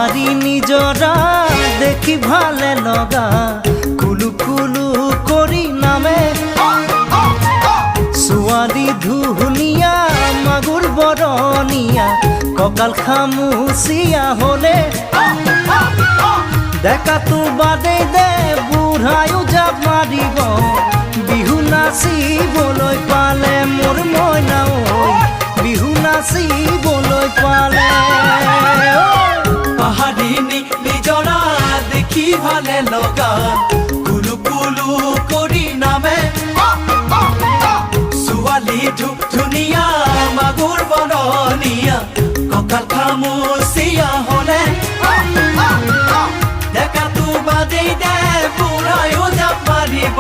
পাহাড়ি নিজৰা দেখি ভালে লগা কুলু কুলু কৰি নামে ছোৱালী ধুনীয়া মাগুৰ বৰণীয়া কঁকাল খামুচিয়া হলে দেখাতো বাদেই দে বুঢ়ায়ো জাপ মাৰিব বিহু নাচিবলৈ পালে মোৰ মইনা ঐ বিহু নাচিবলৈ পালে পাহাড়ি নিজৰা দেখি ভালে লগা কুলু কুলু কৰি নামে ছোৱালী ধুনীয়া মাগুৰ বৰণীয়া কঁকাল খামুচিয়া হলে দেখাতো বাদেই দে বুঢ়ায়ো জাপ মাৰিব